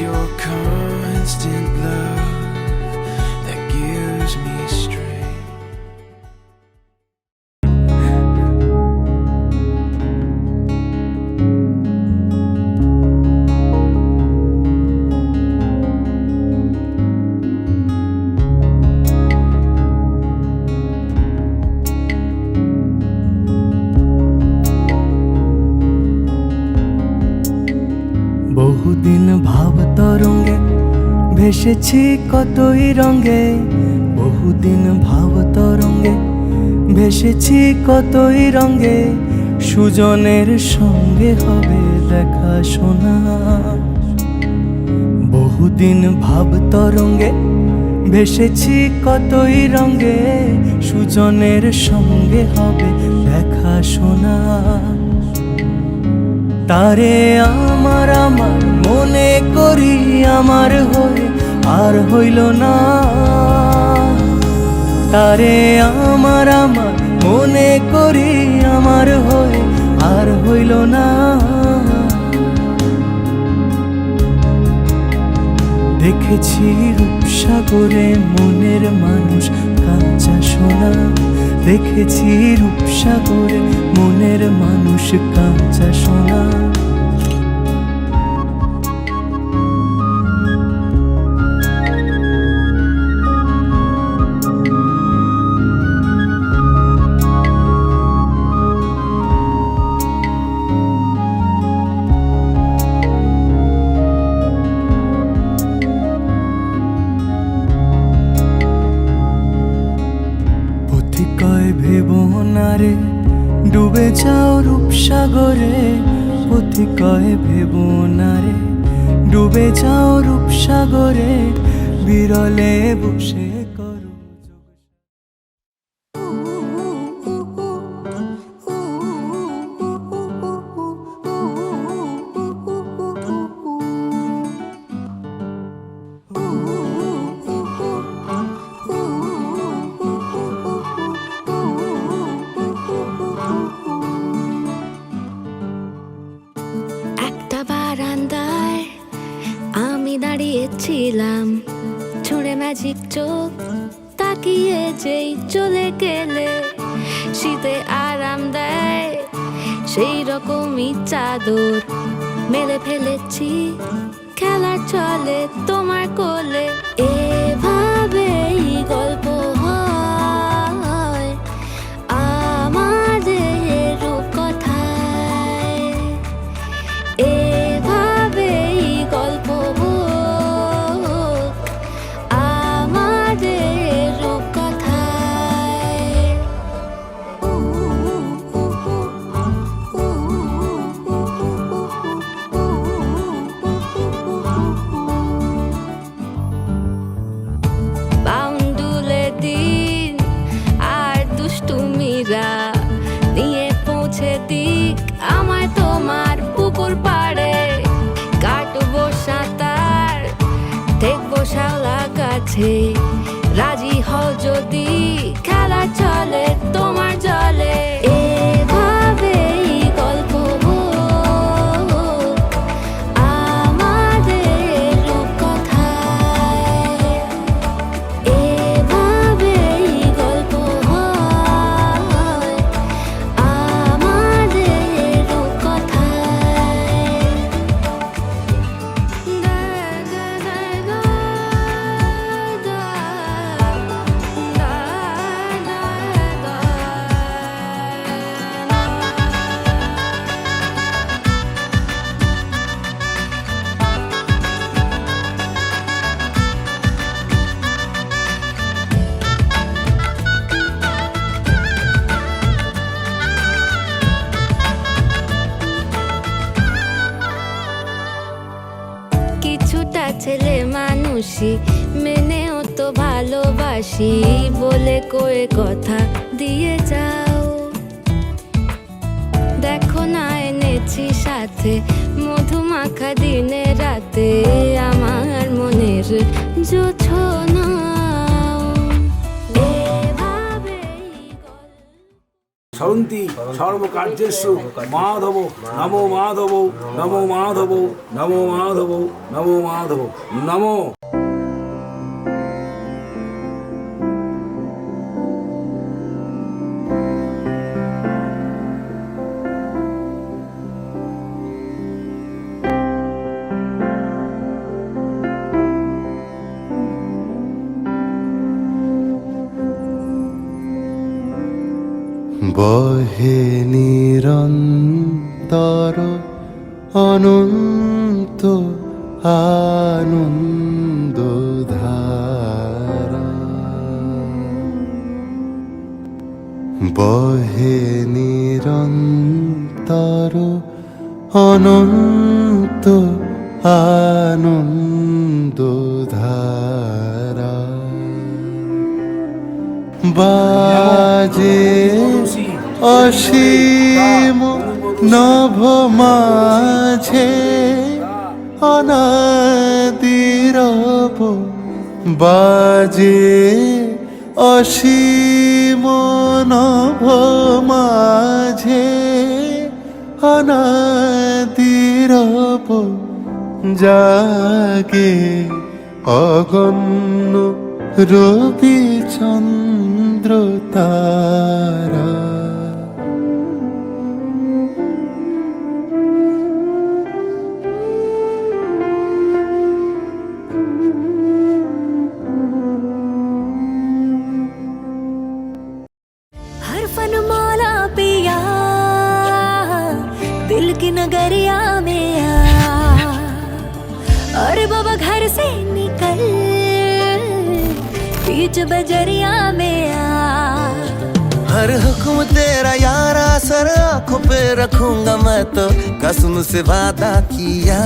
your constant love that gives me strength. বহুদিন ভাব তরঙ্গে ভেসেছি কতই রঙে, বহুদিন ভাব তরঙ্গে ভেসেছি কতই রঙে, সুজনের সঙ্গে হবে দেখা শোনা। বহুদিন ভাব তরঙ্গে ভেসেছি কতই রঙে, সুজনের সঙ্গে হবে দেখা শোনা। তারে আমার আমার মনে করি আমার হয়ে আর হইল না, তারে আমার আমার মনে করি আমার হয়ে আর হইল না। দেখেছি রূপসাগরে মনের মানুষ কাঁচা সোনা, দেখেছি রূপসাগরে মনের মানুষ কাঁচা সোনা। পথিকয় ভেবো না রে ডুবে যাও রূপসাগরে, পথিকয় ভেবো না রে ডুবে যাও রূপসাগরে, বিরলে বসে করো। বারান্দায় আমি দাঁড়িয়েছিলাম, ছুঁড়ে ম্যাজিক চোখ তাকিয়ে যেই চলে গেলে, শীতে আরাম দেয় সেই রকমই চাদর মেলে ফেলেছি, খেলা চলে তোমার কোলে। এভাবেই গল্প হয় আমাদের রূপকথায়, এভাবেই গল্প হোক আমাদের রূপকথায়। বাউন্ডুলে দিন আর দুষ্টুমিরা নিয়ে পৌঁছে দিক আমায় তোমার পুকুর পাড়ে, কাটবো সাঁতার দেখবো শাওলা গাছে, রাজি হও যদি খেলা চলে তোমার জলে। এভাবেই গল্প হোক আমাদের রূপকথায়, এভাবেই গল্প হয় আমাদের রূপকথায়। কিছুটা ছেলে মানুষই মেনেও তো ভালোবাসি, বলে কয়ে কথা দিয়ে যাও। দেখো না এনেছি সাথে মধুমাখা দিনে রাতে, আমার মনের জোছনা। সরন্তি সর্বকার্যেষু মাধব নমো মাধব নমো মাধব নমো মাধব নমো মাধব নমো। বহে নিরন্তর অনন্ত আনন্দ ধারা, বহে নিরন্তর অনন্ত আনন্দ ধারা, বাজে অসীম নভ মাঝে অনাদিরব, বাজে অসীম নভ মাঝে অনাদিরব, জাগে অগণ্য রবি চন্দ্র তারা, हर फन मौला पिया दिल की नगरिया में आ, अरे बाबा घर से निकल बीच बजरिया में आ, हर हुक्म तेरा यारा, सर आंखों पे रखूंगा मैं तो कसम से वादा किया,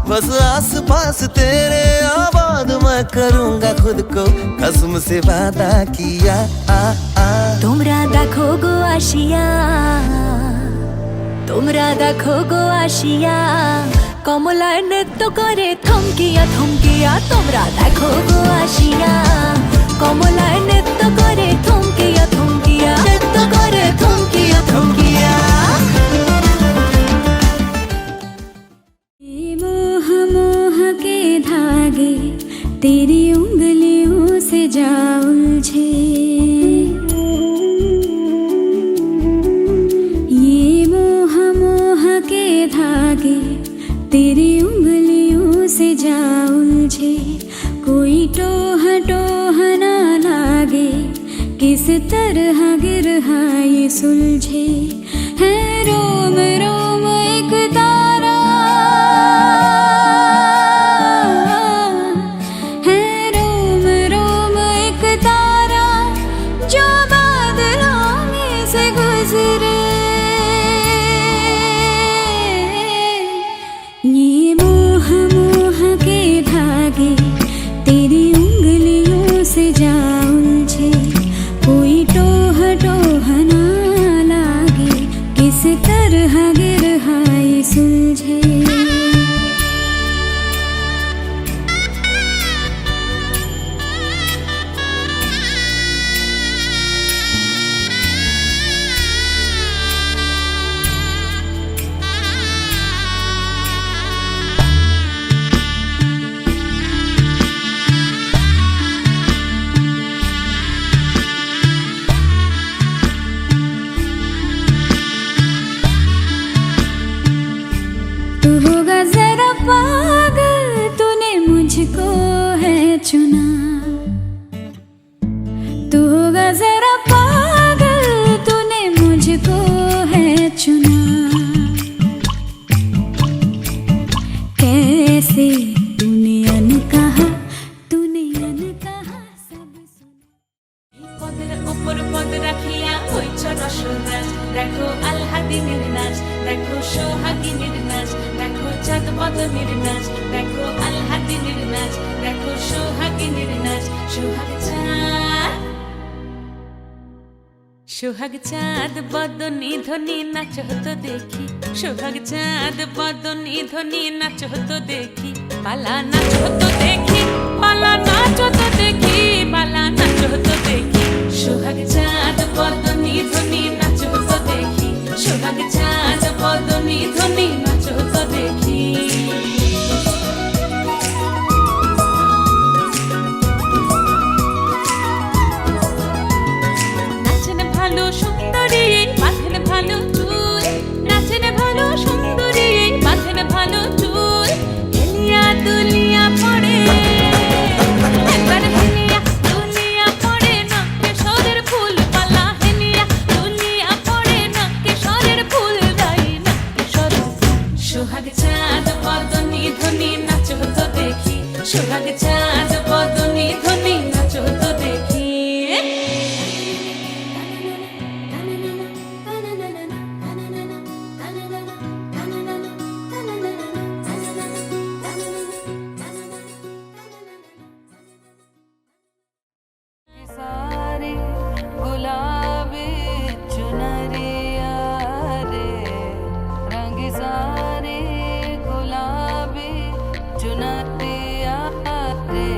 बस आस पास तेरे आबाद मैं करूंगा खुद को कसम से वादा किया। তোমরা দেখো গো আসিয়া, তোমরা দেখো গো আসিয়া, কমলার নৃত্য করে থমকিয়া থমকিয়া, তোমরা দেখো গো আসিয়া, কমলার নৃত্য করে থমকিয়া থমকিয়া, নৃত্য করে থমকিয়া থমকিয়া। मोह मोह के धागे तेरी उंगलियों से जा उलझे, ये मोह मोह के धागे तेरी उंगलियों से जा उलझे, कोई टोह टोह ना लागे, किस तरह गिरहा ये सुलझे, है रोम रोम एक तारा, है रोम रोम एक तारा जो बादलों में से गुजरे, ये मोह मोह के धागे तेरी उंगलियों से जा उलझे, कोई टोह टोह ना लागे, किस तरह गिरहा ये सुलझे। तू होगा जरा पागल, तूने मुझको है चुना, तू होगा जरा पागल, तूने मुझको है चुना, कैसे तूने अनकहा, तूने अनकहा सब सुना। পদের উপর পদ রাখিয়া হইছ রসরাজ, দেখো আলহাদিনের নাচ, দেখো সোহাগিনীর নাচ, দেখো চাঁদ বদনের নাচ, দেখো আলহাদিনের নাচ, দেখো সোহাগিনীর নাচ, সোহাগ চাঁদ, সোহাগ চাঁদ বদনী ধ্বনি নাচ হতো দেখি, সোহাগ চাঁদ বদনী ধ্বনি নাচ হতো দেখি, পালা নাচ হতো দেখি, পালা নাচ হতো দেখি, পালা নাচ হতো দেখি, সোহাগ চাঁদ বদনি ধ্বনি নাচো তো দেখি সোহাগ চাঁদ বদনি ধ্বনি নাচো তো দেখি নাচেন ভালো সুন্দরী মাথেন ভালো চুল নাচেন ভালো সুন্দরী মাথেন ভালো চুল হেলিয়া দুলিয়া পড়ে একবার হেলিয়া দুলিয়া পড়ে না কেশরের ফুল পালা হেলিয়া দুলিয়া পড়ে না কেশরের ফুল দাই না কেশরের সোহাগ চাঁদ বদনি ধ্বনি নাচো তো দেখি সোহাগ চাঁদ বদনি ধ্বনি নাচো তো দেখি सारे गुलाबी चुनरिया रे रंग सारे गुलाबी चुनरिया रे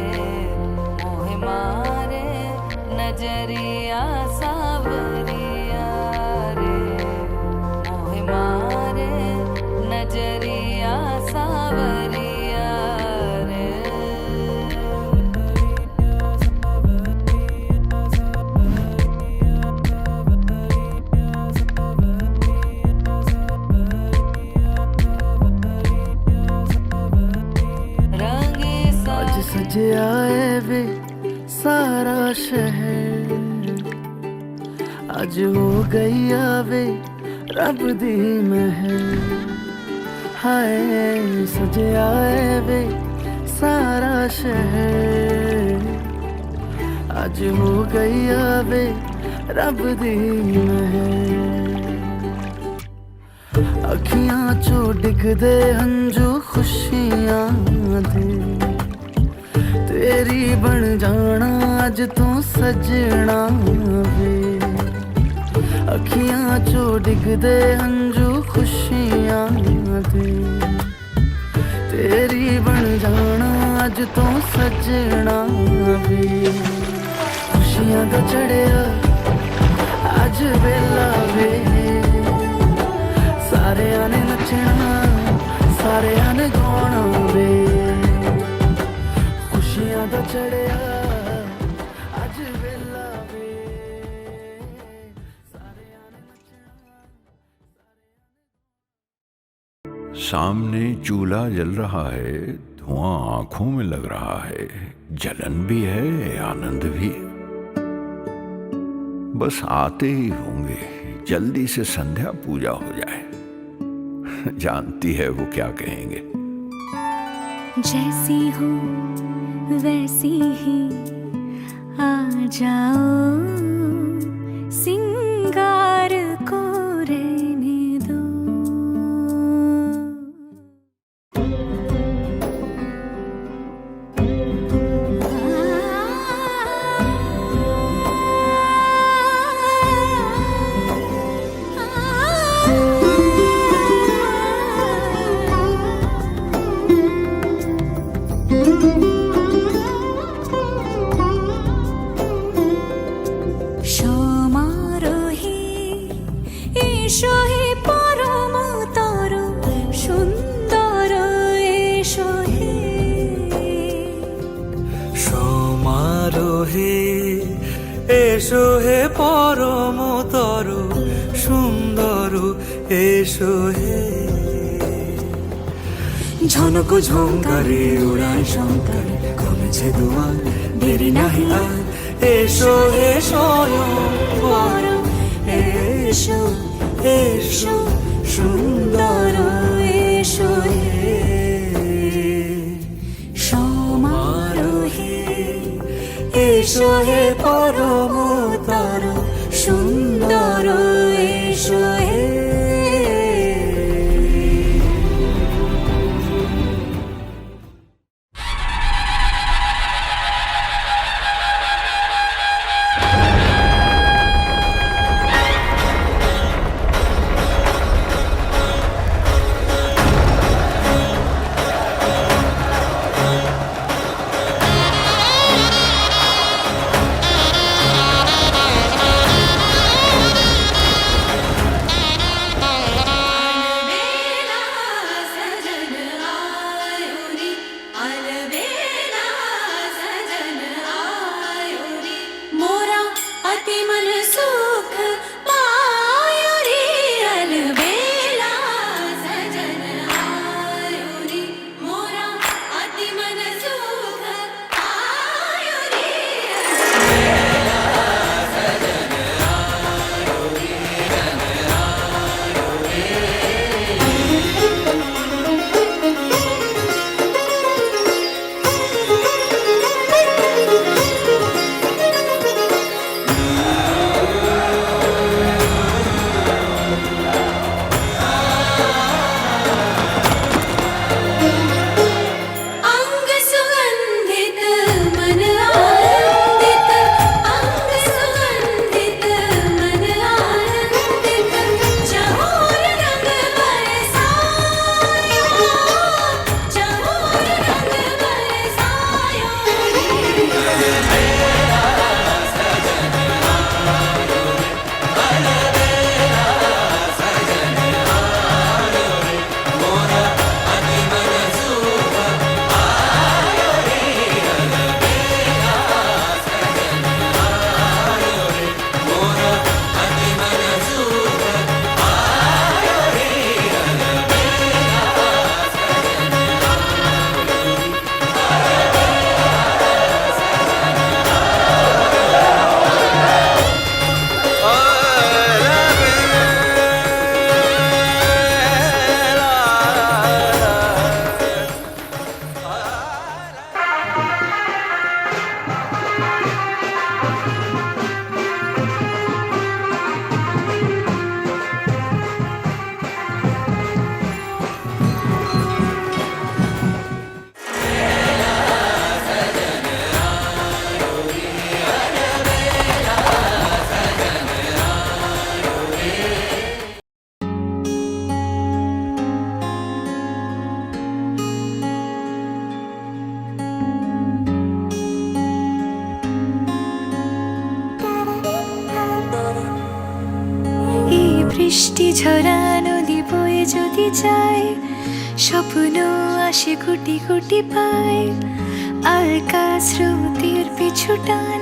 मोहे मारे नजरिया सावरिया रे मोहे मारे नजरिया सावरिया रे रंगे आज सजे आए वे सारा शहर आज हो गई आवे रब दी महर हाय सजे आए वे सारा शहर आज हो गई आवे रब दी महर अखियां चो डिगदे हंजू खुशियां दे तेरी बन जाना अज तू सजना वे अखियां चो डिगदे हंजू खुशियां दे तेरी बन जाना अज तू सजना वे खुशियां दा चढ़िया अज वेला वे सारे आने नचना सारे आने गाना वे खुशियां दा चढ़िया अज वेला वे सारे आने नचना सामने चूल्हा जल रहा है धुआं आंखों में लग रहा है जलन भी है आनंद भी बस आते ही होंगे जल्दी से संध्या पूजा हो जाए जानती है वो क्या कहेंगे जैसी हो वैसी ही आ जाओ सिंगार को रहने दो সমারোহে এসো হে পরম তর সুন্দর এসো হে সমারোহে এসো হে পরম তর সুন্দর এসো হে ঝনক ঝঙ্কারে উড়ায় শঙ্কার কমেছে দুয়ার দেরি নাহি আর এসো হে স্বয়ং এসো এসো সুন্দর এসো হে সমারোহে এসো হে পরম তর সুন্দর এসো হে চায় স্বপ্ন আসে কোটি কোটি পায় আলকা স্রোতের পিছু টান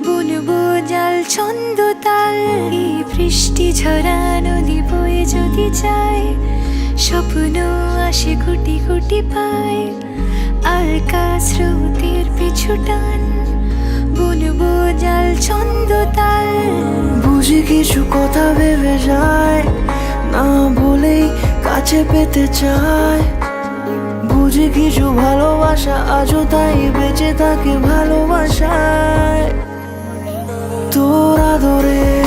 বুনবো জাল ছন্দ তাল এই বৃষ্টি ঝরা নদী বয়ে যদি যায় স্বপ্ন আসে কোটি কোটি পায় আলকা স্রোতের পিছু টান বুনবো জাল ছন্দ তাল বুঝি কিছু কথা ভেবে যায় না বলেই কাছে পেতে চায় বুঝি কিছু ভালোবাসা আজও তাই বেঁচে থাকে ভালোবাসায় তোর আদরের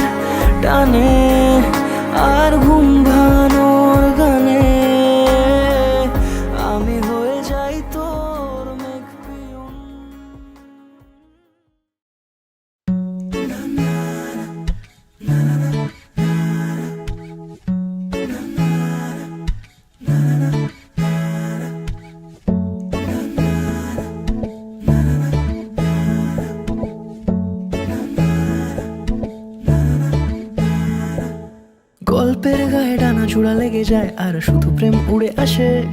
টানে আর ঘুম ভাঙানোর গানে আমি হয়ে যাই তোর মেঘ পিয়ন। গল্পের গায়ে ডানা জোড়া লেগে যায় আর শুধু প্রেম উড়ে আসে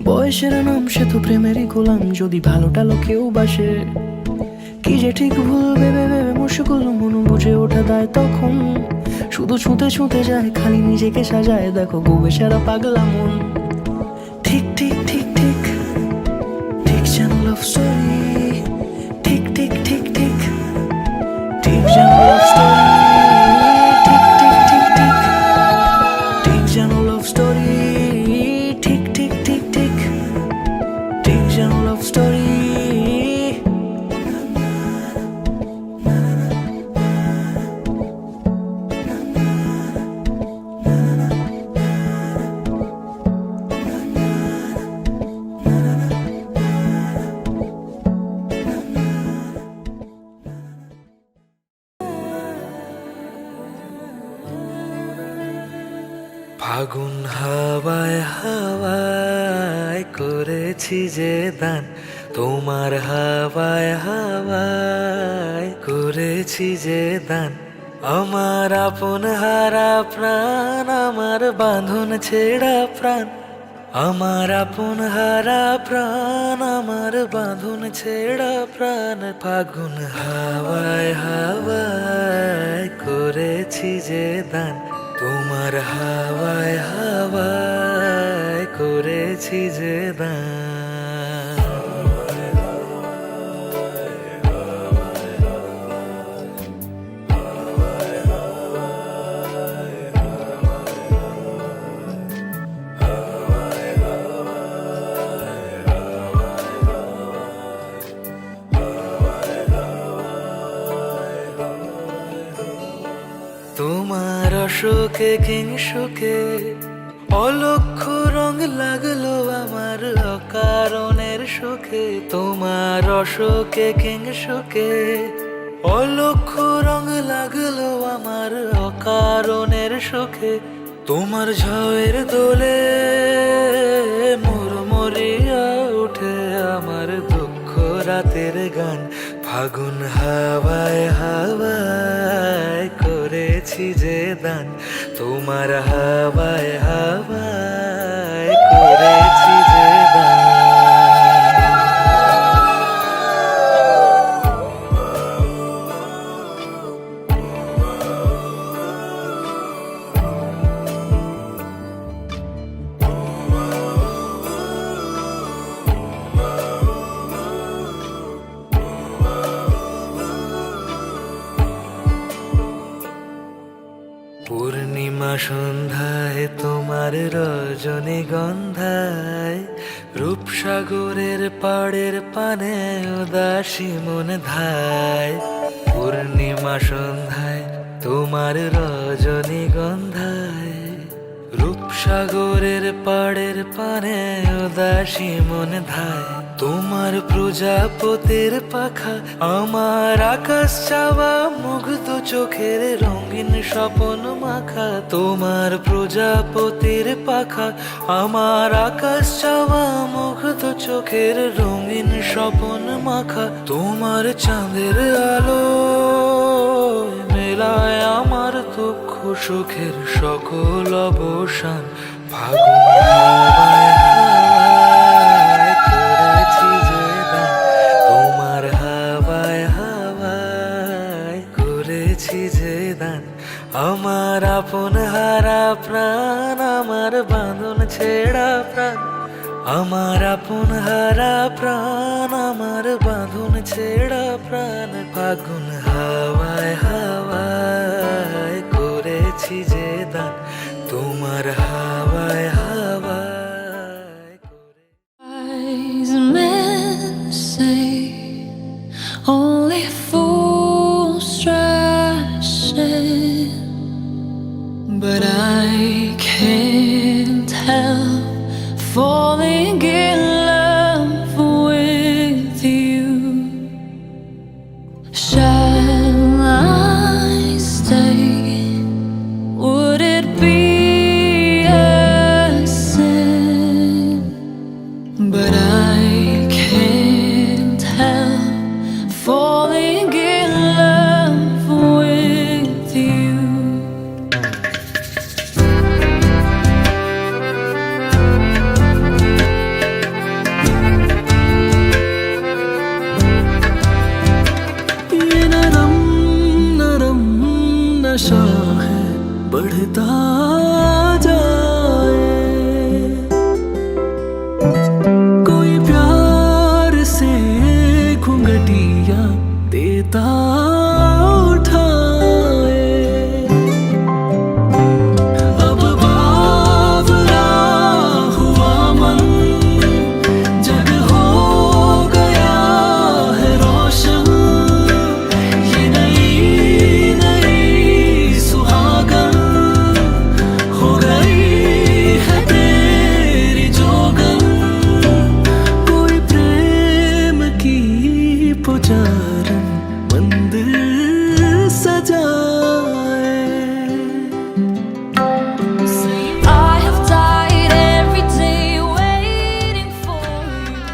বয়সের নাম সে তো প্রেমেরই গোলাম যদি ভালোটা লোকেও বাসে কি যে ঠিক ভুল ভেবে ভেবে মুশকুল মন বুঝে ওঠা দেয় তখন শুধু ছুঁতে ছুঁতে যায় খালি নিজেকে সাজায় দেখো গোবে সারা পাগলা মন ঠিক ঠিক ঠিক ঠিক ঠিক যেন লাভ স্টোরি ঠিক ঠিক ঠিক ঠিক ঠিক যেন লাভ স্টোরি ফাগুন হাওয়ায় হাওয়ায় করেছি যে দান তোমার হাওয়ায় হাওয়ায় করেছি যে দান আমার আপন হারা প্রাণ আমার বাঁধন ছেড়া প্রাণ আমার আপন হারা প্রাণ আমার বাঁধন ছেড়া প্রাণ ফাগুন হাওয়ায় হাওয়ায় করেছি যে দান তোমার হাওয়ায় হাওয়ায় করেছি যে দান তোমার অশোকে কিংসুকে অলক্ষ রং লাগলো আমার অকারণের সুখে তোমার অশোকে কিংসুকে অলক্ষ রং লাগলো আমার অকারণের সুখে তোমার ঝড়ের দোলে মরিয়া উঠে আমার দুঃখ রাতের গান ফাগুন হাওয়ায় হাওয়ায় করেছি যে দান তোমার হাওয়ায় হাওয়ায় করেছি যে দান পূর্ণিমা সন্ধ্যায় তোমার রজনীগন্ধায় রূপসাগরের পাড়ের পানে উদাসী মন ধায় পূর্ণিমা সন্ধ্যায় তোমার রজনীগন্ধায় রূপসাগরের পাড়ের পানে উদাসী মন ধায় তোমার প্রজাপতির পাখা আমার আকাশ চাওয়া মুগ্ধ চোখের রঙিন স্বপন মাখা তোমার প্রজাপতির পাখা আমার আকাশ চাওয়া মুগ্ধ চোখের রঙিন স্বপন মাখা তোমার চাঁদের আলো মেলায় আমার দুঃখ সুখের সকল অবসান ফাগুন হাওয়ায় হাওয়ায় করেছি যে দান, তোমার হাওয়ায় হাওয়ায় করেছি যে দান। আমার আপন হারা প্রাণ, আমার বাঁধন ছেঁড়া প্রাণ, আমার আপন হারা প্রাণ, আমার বাঁধন ছেঁড়া প্রাণ। ফাগুন হাওয়ায় হাওয়ায় করেছি যে দান, তোমার হাওয়ায় হাওয়ায়। Wise men say only fools rush in, but I can't help falling in love with you. Shall I stay? Would it be a sin? But I can't help falling in love with you. ये नरम नरम नशा है बढ़ता जाए, कोई प्यार से घुंघटिया देता उठाए। अब बावरा हुआ मन, जग हो गया है रोशन। ये नई नई सुहागन हो गई है तेरी जोगन। कोई प्रेम की पुजारन मंदिर सजाए। I have died every day waiting for you.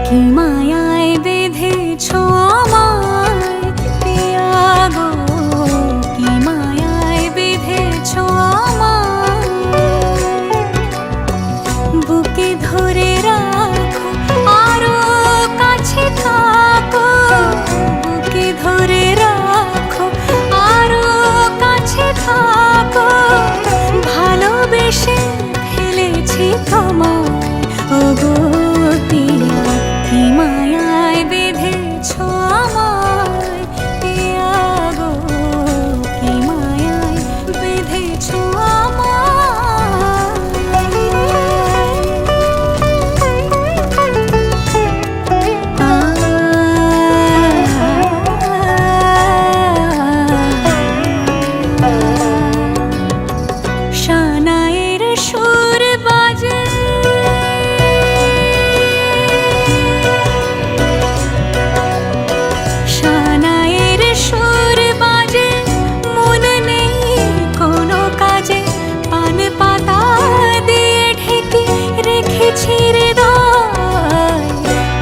কি মায়ায় বেঁধেছো আমায় পিয়া গো, কি মায়ায় বেঁধেছো আমায়। বুকে ধরে রাখো আরো কাছে থাকো, বুকে ধরে রাখো আরো কাছে থাকো। ভালোবেসে ফেলেছি তোমায় ওগো পিয়া, কি মায়ায় বেঁধেছো আমায় পিয়া গো, কি মায়ায় বেঁধেছো শানায়ের সুর বাজে, শানায়ের সুর বাজে, মন নেই কোনো কাজে। পান পাতা দিয়ে ঢেকে রেখেছি হৃদয়,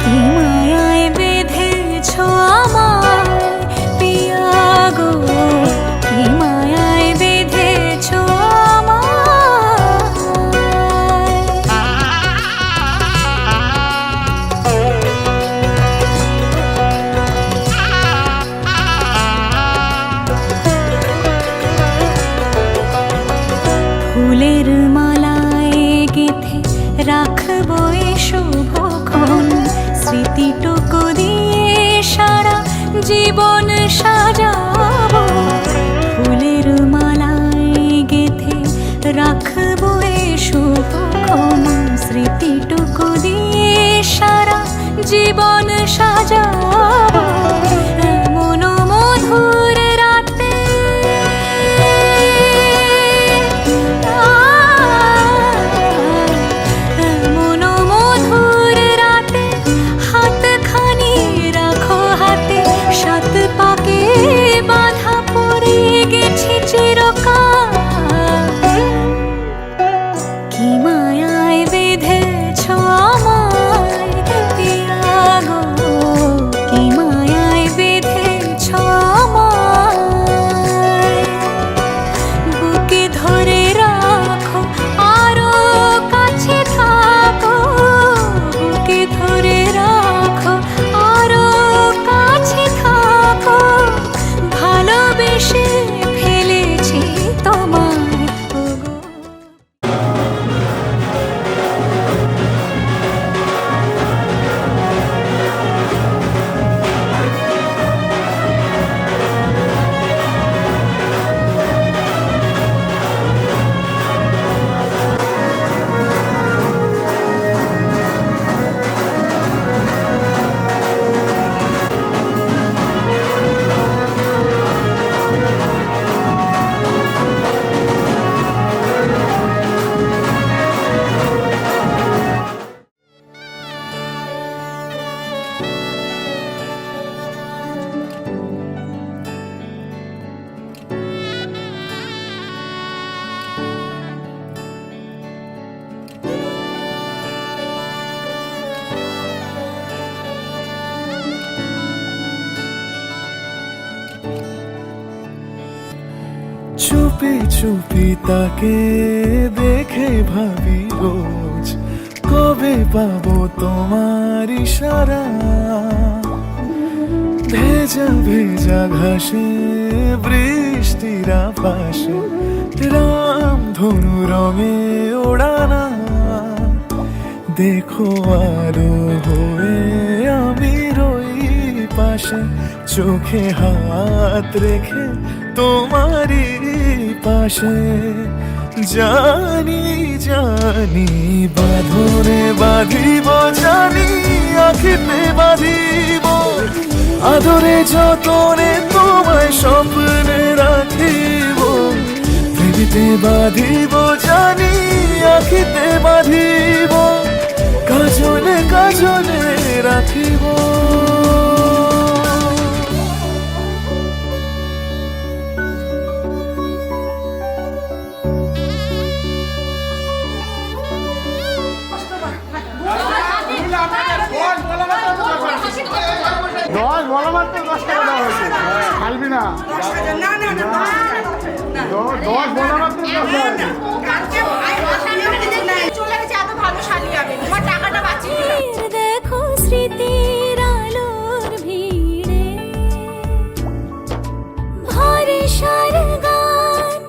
কি মায়ায় বেঁধেছো আমায় পিয়া গো, কি মায়ায় বেঁধেছো ফুলের মালায় গেঁথে রাখবো এ শুভক্ষণ। স্মৃতিটুকু দিয়ে সারা জীবন সাজাবো, ফুলের মালায় গেঁথে রাখবো এ শুভক্ষণ। স্মৃতিটুকু দিয়ে সারা জীবন সাজাবো। এমন মধুর রাতে এমন মধুর রাতে হাতখানি রাখো হাতে। সাত পাকে বাঁধা পড়ে গেছি চিরকাল, চুপি তাকে দেখে ভাবি রোজ কবে পাবো তোমার ইশারা। ভেজা ভেজা ঘাসে বৃষ্টির আভাসে রাম ধনু রঙে ওড়ানা। দেখো আরো হয়ে আমি রই পাশে, চোখে হাত রেখে তোমারই পাশে। জানি জানি বাঁধনে বাঁধিব, জানি আখিতে বাঁধিব, আদরে যতনে তোমায় স্বপ্নে রাখিব। প্রেমেতে বাঁধিব, জানি আখিতে বাঁধিব, কাজলে কাজলে রাখিব। দশ বলা মাত্র 10 টাকা দেওয়া হয়েছে, খালবি না। 10 বলা মাত্র 10 দেখো স্মৃতির আলোর ভিড়ে ভরসার গান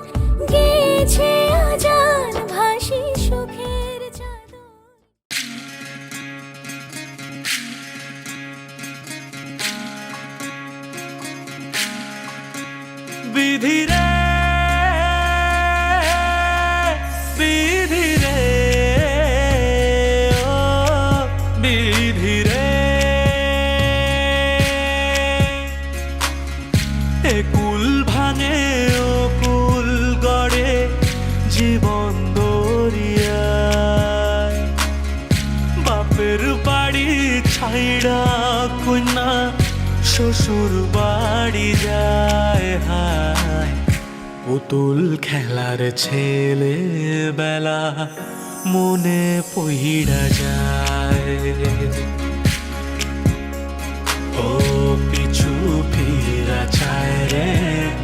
গেছে আজান ভাসি সুখের চাদর। বিধি রে বিধি রে ও বিধি রে, এ কুল ভাঙে ও কুল গড়ে জীবন দরিয়ায়। বাপের বাড়ি ছাইড়া কন্যা শ্বশুর বাড়ি যায় হায়। পুতুল খেলার ছেলে বেলা মনে পইড়া যায়। ও পিছু ফিরা চায় রে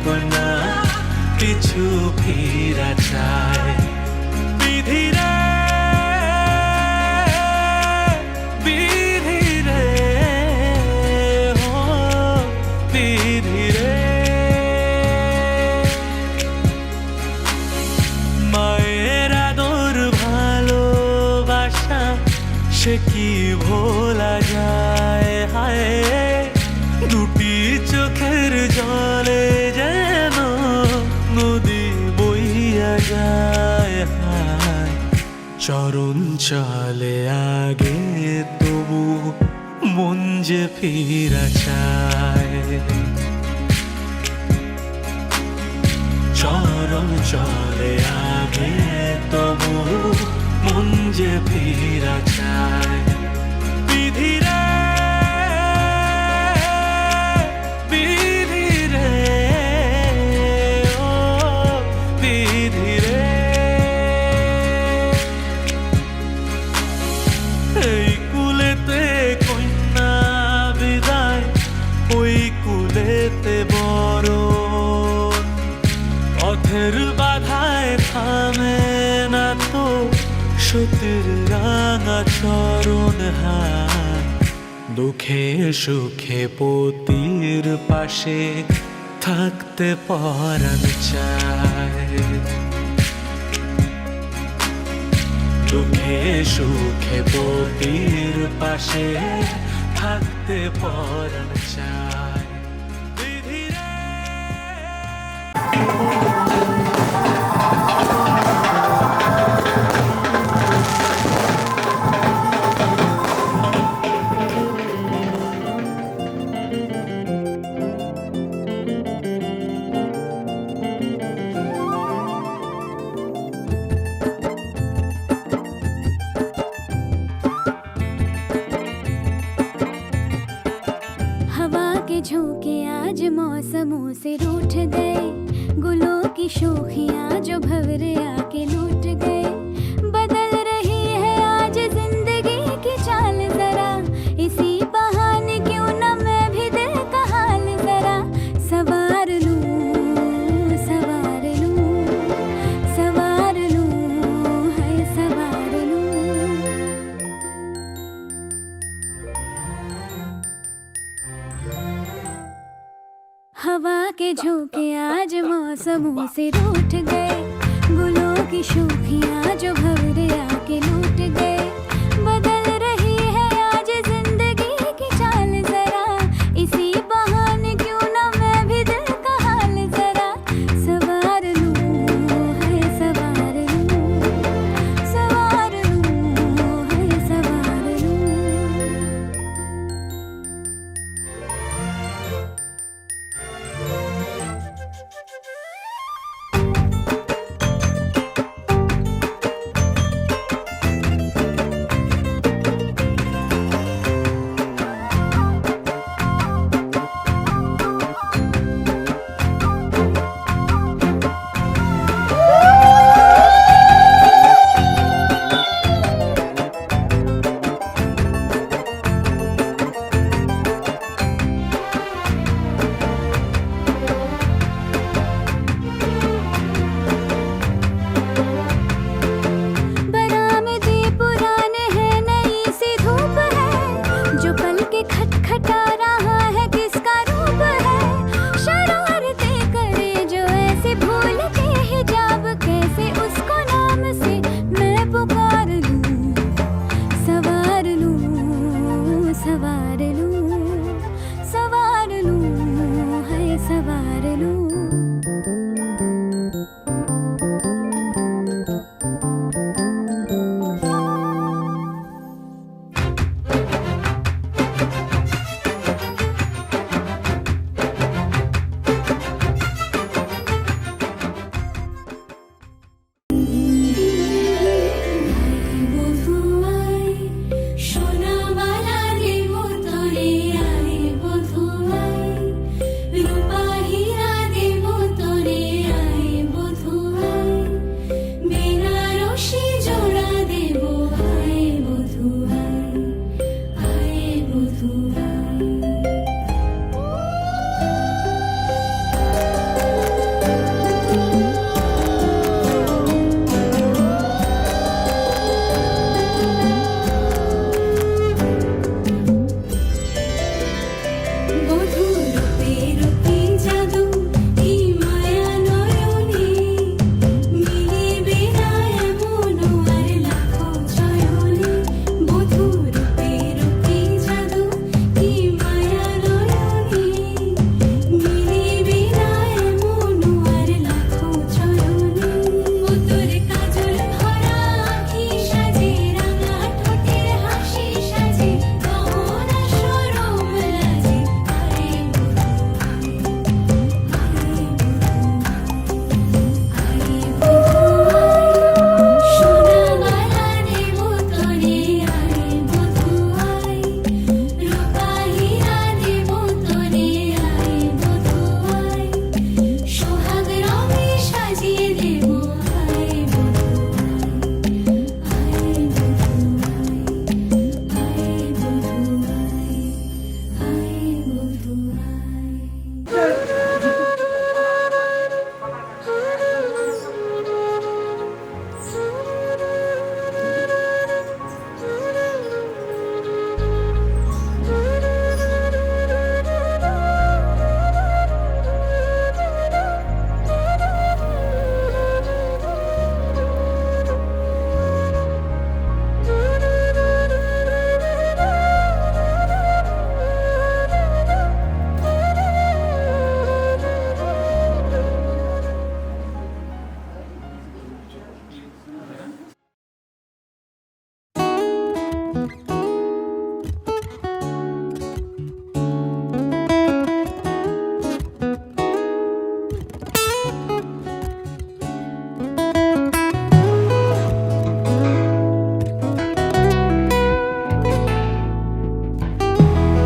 কন্যা, পিছু ফিরা চায়। বিধি রে বিধি রে ও বিধি রে, মায়ের আদর ভালোবাসা সে কি ভোলা যায় হায়। দুটি চোখের জলে যেন নদী বইয়া যায় হায়। চরণ চলে আগে তবু মন যে ফিরা চায়। চরণ চলে আগে তবু মন যে ফিরা চায়। বিধি রে বিধি রে ও বিধি রে, এই কুলেতে কন্যা বিদায়, ওই কুলেতে বড় পথের বাধায় থামে না তো সতীর রাঙা চরণ হায়। দুঃখে সুখে পতির পাশে থাকতে পরাণ চায়। দুঃখে সুখে পতির পাশে থাকতে পরাণ চায়। বিধি রে हवा के झोंके आज मौसमों से रूठ गए, गुलों की शोखियाँ जो भंवरे आके लूट गए। बदल रही है आज जिंदगी की चाल जरा, इसी बहाने क्यों न मैं भी दिल का हाल जरा सवार लूं। के झोंके आज मौसमों से रूठ गए, गुलों की शोखियाँ जो भंवरे आके लूट गए। बदल रही है आज जिंदगी की चाल जरा, इसी बहाने क्यों ना मैं भी दिल का हाल जरा सवार लूं, है सवार लूं, सवार लूं, है सवार लूं। बरामदे पुराने हैं, नई सी धूप है, जो पल के खटखटा रहा है किसका रूप है। शरारतें करे जो ऐसे भूल के हिजाब, कैसे उसको नाम से मैं पुकार लूं, सवार लूं, सवार लूं, सवार लूं, है सवार लूं।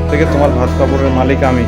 থেকে তোমার ভাত কাপড়ের মালিক আমি।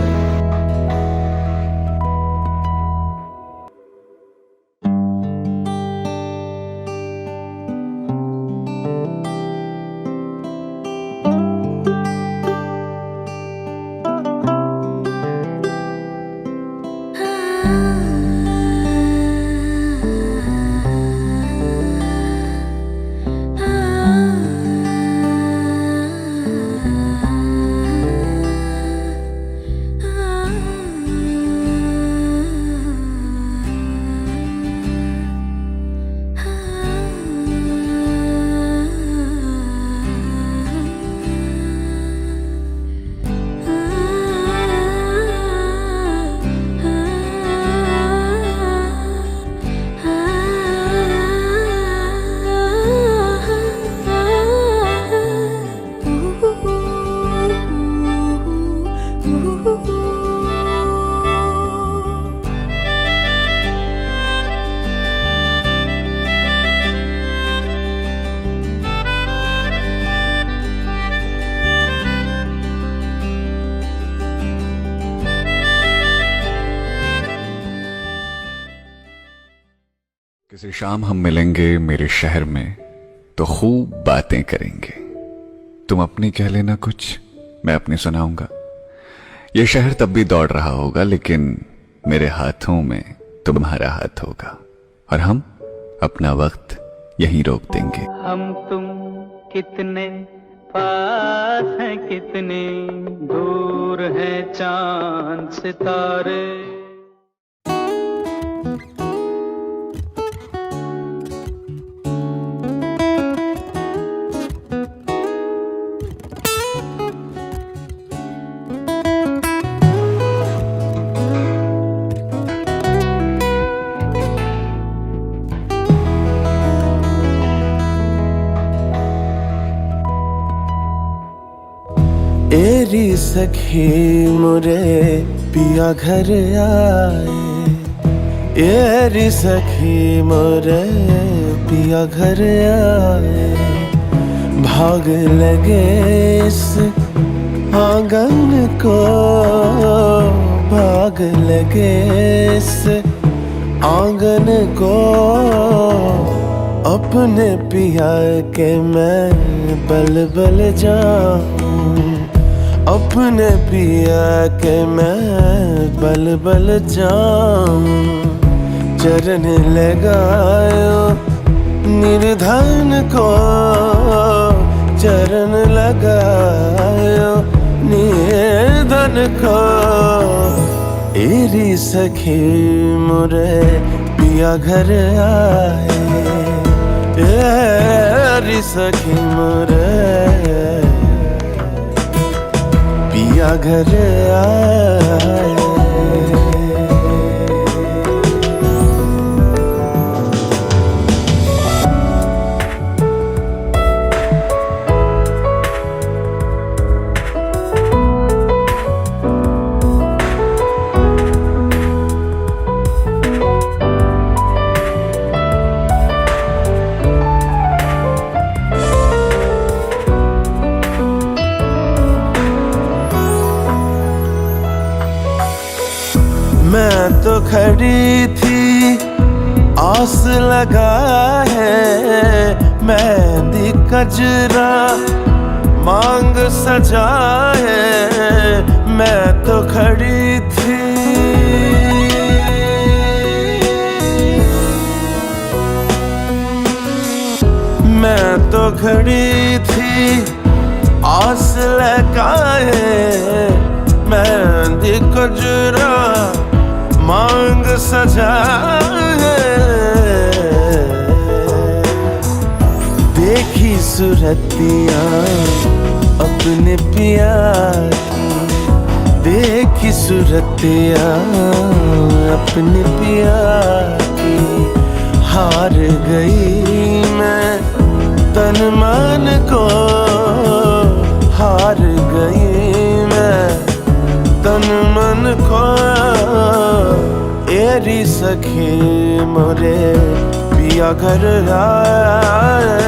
शाम हम मिलेंगे मेरे शहर में तो खूब बातें करेंगे। तुम अपनी कह लेना कुछ, मैं अपनी सुनाऊंगा। ये शहर तब भी दौड़ रहा होगा, लेकिन मेरे हाथों में तुम्हारा हाथ होगा और हम अपना वक्त यहीं रोक देंगे। हम तुम कितने पास हैं, कितने दूर हैं चांद सितारे। एरी सखी मुरे पिया घर आए, एरी सखी मुरे पिया घर आए। भाग लगे इस आंगन को, भाग लगे इस आंगन को। अपने पिया के मैं बल बल जाऊं, अपने पिया के मैं बल बल जाऊं। चरण लगायो निर्धन को, चरण लगायो निर्धन को। एरी सखी मुरे पिया घर आए, एरी सखी मुरे पिया घर आए। मैं तो खड़ी थी आस लगा है, मेहंदी कजरा मांग सजा है। मैं तो खड़ी थी, मैं तो खड़ी थी आस लगा है। मेहंदी कजरा मांग सजा है। देखी सूरतियाँ अपने पिया की, देखी सूरतियाँ अपने पिया की। हार गई मैं तन मन को, हार गई मैं तन मन को। एरी सखी मोरे पिया घर आए।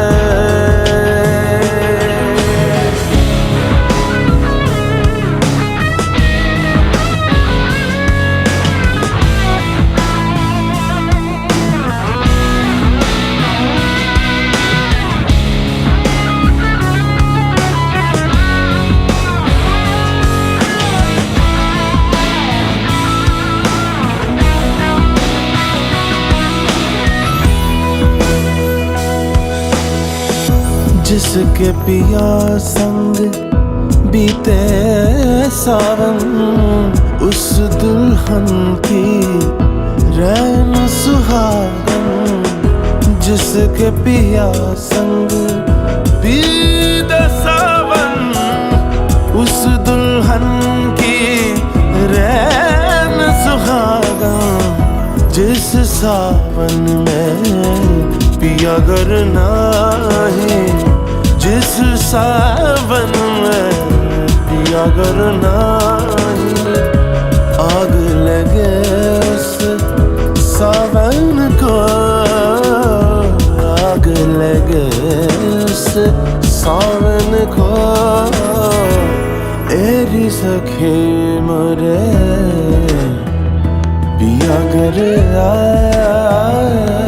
जिसके पिया संग बीते सावन, उस दुल्हन की रैन सुहागन। जिसके पिया संग बीते सावन, उस दुल्हन की रैन सुहागन। जिस सावन में पिया घर नाही, जिस सावन में पिया घर नाही। आग लगे उस सावन को, आग लगे उस सावन को। एरी सखी मोरे पिया घर आए।